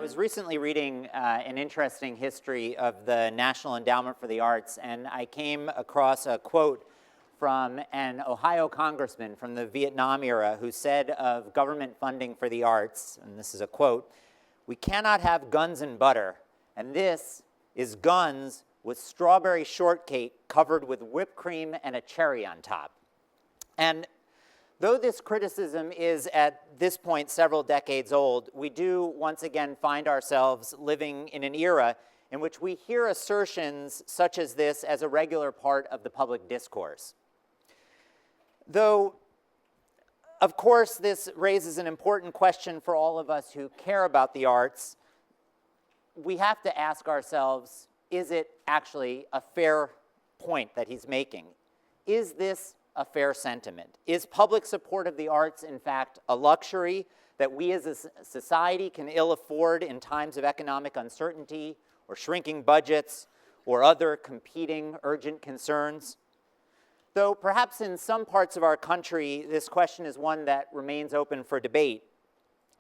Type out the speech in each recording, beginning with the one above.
was recently reading an interesting history of the National Endowment for the Arts, and I came across a quote from an Ohio congressman from the Vietnam era who said of government funding for the arts, and this is a quote, "We cannot have guns and butter, and this is guns with strawberry shortcake covered with whipped cream and a cherry on top." And though this criticism is at this point several decades old, we do once again find ourselves living in an era in which we hear assertions such as this as a regular part of the public discourse. Though, of course, this raises an important question for all of us who care about the arts, we have to ask ourselves, is it actually a fair point that he's making? Is this a fair sentiment? Is public support of the arts, in fact, a luxury that we as a society can ill afford in times of economic uncertainty or shrinking budgets or other competing urgent concerns? Though perhaps in some parts of our country, this question is one that remains open for debate.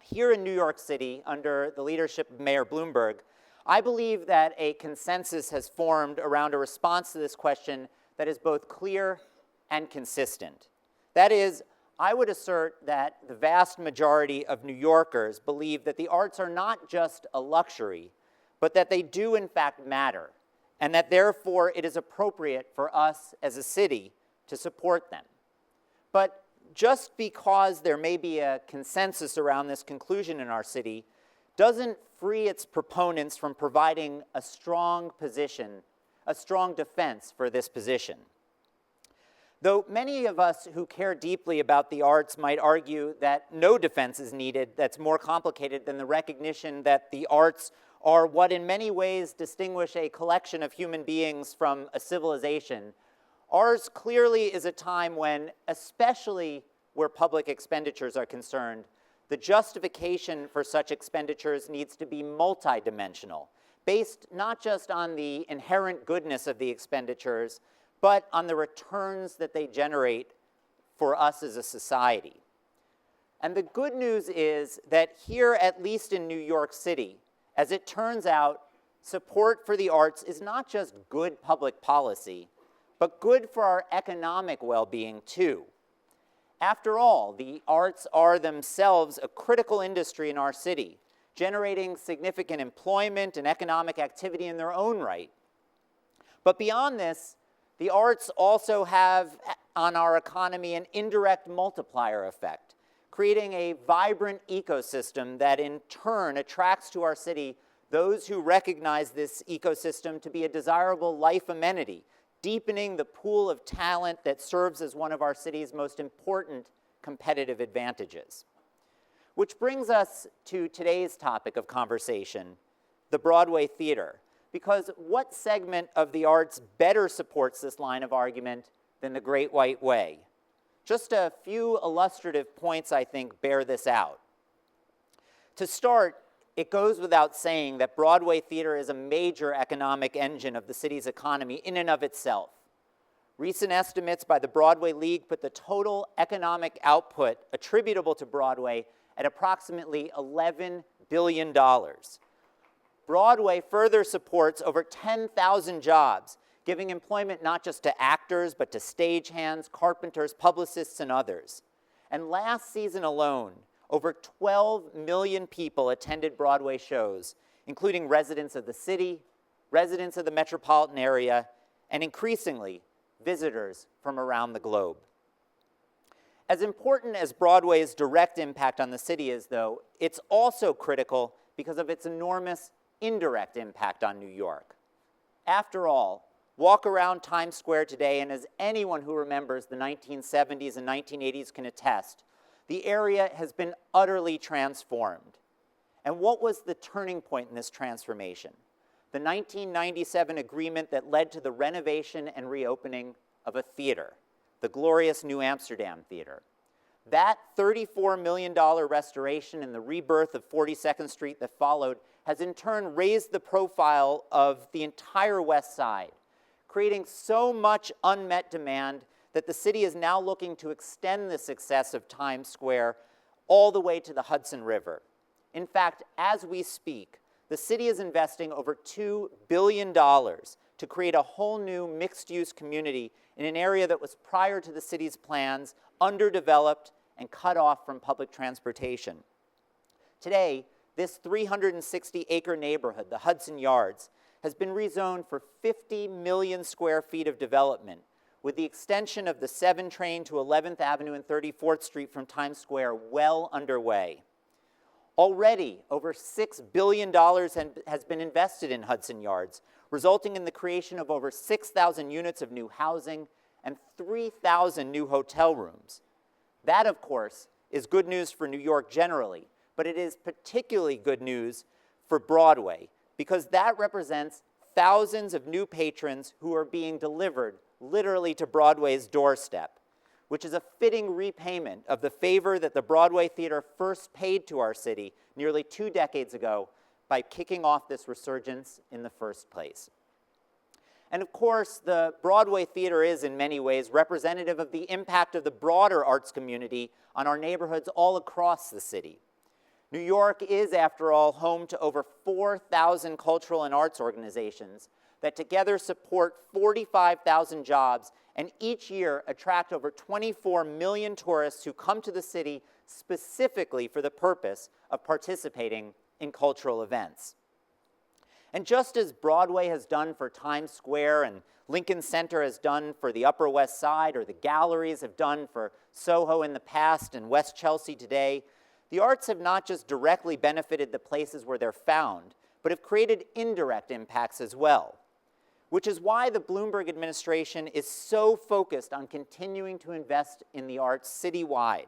Here in New York City, under the leadership of Mayor Bloomberg, I believe that a consensus has formed around a response to this question that is both clear and consistent. That is, I would assert that the vast majority of New Yorkers believe that the arts are not just a luxury, but that they do in fact matter, and that therefore it is appropriate for us as a city to support them. But just because there may be a consensus around this conclusion in our city doesn't free its proponents from providing a strong defense for this position. Though many of us who care deeply about the arts might argue that no defense is needed that's more complicated than the recognition that the arts are what in many ways distinguish a collection of human beings from a civilization, ours clearly is a time when, especially where public expenditures are concerned, the justification for such expenditures needs to be multidimensional, based not just on the inherent goodness of the expenditures, but on the returns that they generate for us as a society. And the good news is that here, at least in New York City, as it turns out, support for the arts is not just good public policy, but good for our economic well-being too. After all, the arts are themselves a critical industry in our city, generating significant employment and economic activity in their own right. But beyond this, the arts also have on our economy an indirect multiplier effect, creating a vibrant ecosystem that in turn attracts to our city those who recognize this ecosystem to be a desirable life amenity, deepening the pool of talent that serves as one of our city's most important competitive advantages. Which brings us to today's topic of conversation, the Broadway theater. Because what segment of the arts better supports this line of argument than the Great White Way? Just a few illustrative points, I think, bear this out. To start, it goes without saying that Broadway theater is a major economic engine of the city's economy in and of itself. Recent estimates by the Broadway League put the total economic output attributable to Broadway at approximately $11 billion. Broadway further supports over 10,000 jobs, giving employment not just to actors, but to stagehands, carpenters, publicists, and others. And last season alone, over 12 million people attended Broadway shows, including residents of the city, residents of the metropolitan area, and increasingly, visitors from around the globe. As important as Broadway's direct impact on the city is, though, it's also critical because of its enormous indirect impact on New York. After all, walk around Times Square today, and as anyone who remembers the 1970s and 1980s can attest, the area has been utterly transformed. And what was the turning point in this transformation? The 1997 agreement that led to the renovation and reopening of a theater, the glorious New Amsterdam Theater. That $34 million restoration and the rebirth of 42nd Street that followed has in turn raised the profile of the entire West Side, creating so much unmet demand that the city is now looking to extend the success of Times Square all the way to the Hudson River. In fact, as we speak, the city is investing over $2 billion to create a whole new mixed-use community in an area that was, prior to the city's plans, underdeveloped and cut off from public transportation. Today, this 360-acre neighborhood, the Hudson Yards, has been rezoned for 50 million square feet of development, with the extension of the 7 train to 11th Avenue and 34th Street from Times Square well underway. Already, over $6 billion has been invested in Hudson Yards, resulting in the creation of over 6,000 units of new housing and 3,000 new hotel rooms. That, of course, is good news for New York generally, but it is particularly good news for Broadway, because that represents thousands of new patrons who are being delivered literally to Broadway's doorstep, which is a fitting repayment of the favor that the Broadway Theater first paid to our city nearly 2 decades ago by kicking off this resurgence in the first place. And of course, the Broadway Theater is in many ways representative of the impact of the broader arts community on our neighborhoods all across the city. New York is, after all, home to over 4,000 cultural and arts organizations that together support 45,000 jobs and each year attract over 24 million tourists who come to the city specifically for the purpose of participating in cultural events. And just as Broadway has done for Times Square and Lincoln Center has done for the Upper West Side, or the galleries have done for Soho in the past and West Chelsea today, the arts have not just directly benefited the places where they're found, but have created indirect impacts as well, which is why the Bloomberg administration is so focused on continuing to invest in the arts citywide,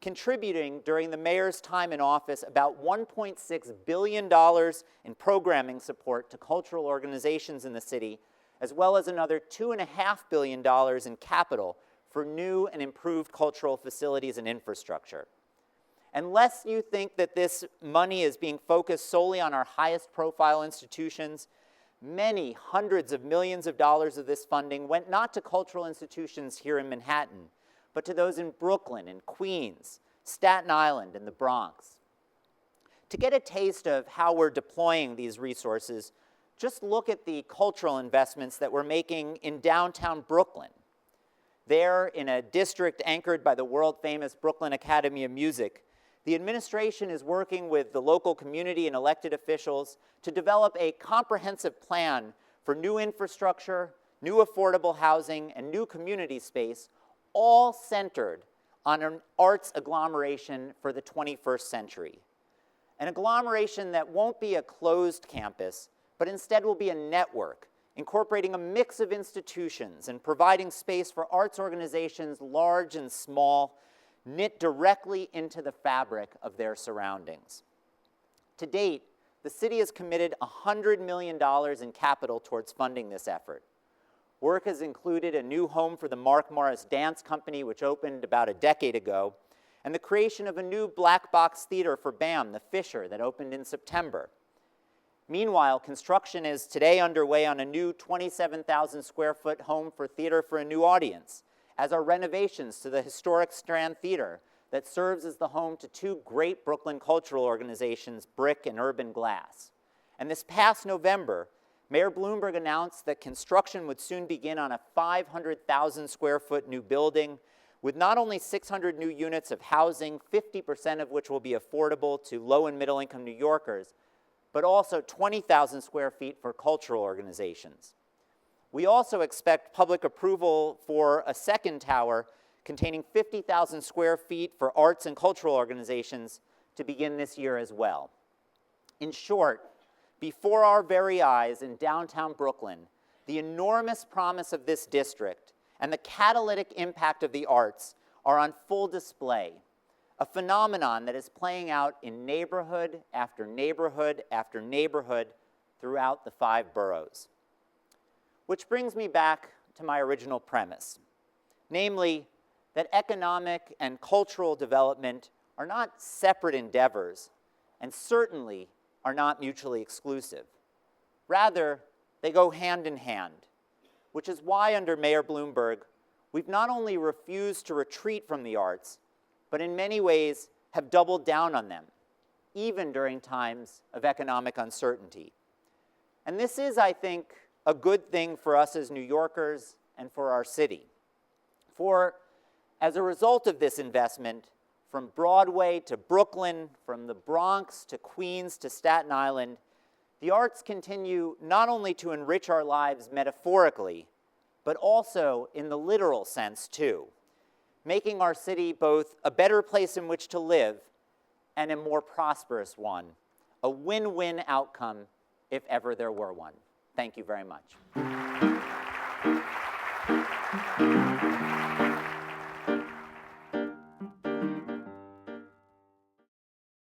contributing during the mayor's time in office about $1.6 billion in programming support to cultural organizations in the city, as well as another $2.5 billion in capital for new and improved cultural facilities and infrastructure. Unless you think that this money is being focused solely on our highest profile institutions, many hundreds of millions of dollars of this funding went not to cultural institutions here in Manhattan, but to those in Brooklyn and Queens, Staten Island, and the Bronx. To get a taste of how we're deploying these resources, just look at the cultural investments that we're making in downtown Brooklyn. There, in a district anchored by the world-famous Brooklyn Academy of Music, the administration is working with the local community and elected officials to develop a comprehensive plan for new infrastructure, new affordable housing, and new community space, all centered on an arts agglomeration for the 21st century. An agglomeration that won't be a closed campus, but instead will be a network, incorporating a mix of institutions and providing space for arts organizations large and small, knit directly into the fabric of their surroundings. To date, the city has committed $100 million in capital towards funding this effort. Work has included a new home for the Mark Morris Dance Company, which opened about a decade ago, and the creation of a new black box theater for BAM, the Fisher, that opened in September. Meanwhile, construction is today underway on a new 27,000 square foot home for Theater for a New Audience, as are renovations to the historic Strand Theater that serves as the home to 2 great Brooklyn cultural organizations, Brick and Urban Glass. And this past November, Mayor Bloomberg announced that construction would soon begin on a 500,000 square foot new building with not only 600 new units of housing, 50% of which will be affordable to low and middle income New Yorkers, but also 20,000 square feet for cultural organizations. We also expect public approval for a second tower containing 50,000 square feet for arts and cultural organizations to begin this year as well. In short, before our very eyes in downtown Brooklyn, the enormous promise of this district and the catalytic impact of the arts are on full display, a phenomenon that is playing out in neighborhood after neighborhood after neighborhood throughout the 5 boroughs. Which brings me back to my original premise, namely that economic and cultural development are not separate endeavors and certainly are not mutually exclusive. Rather, they go hand in hand, which is why under Mayor Bloomberg, we've not only refused to retreat from the arts, but in many ways have doubled down on them. even during times of economic uncertainty. And this is, I think, a good thing for us as New Yorkers and for our city. For as a result of this investment, from Broadway to Brooklyn, from the Bronx to Queens to Staten Island, the arts continue not only to enrich our lives metaphorically, but also in the literal sense too, making our city both a better place in which to live and a more prosperous one, a win-win outcome if ever there were one. Thank you very much.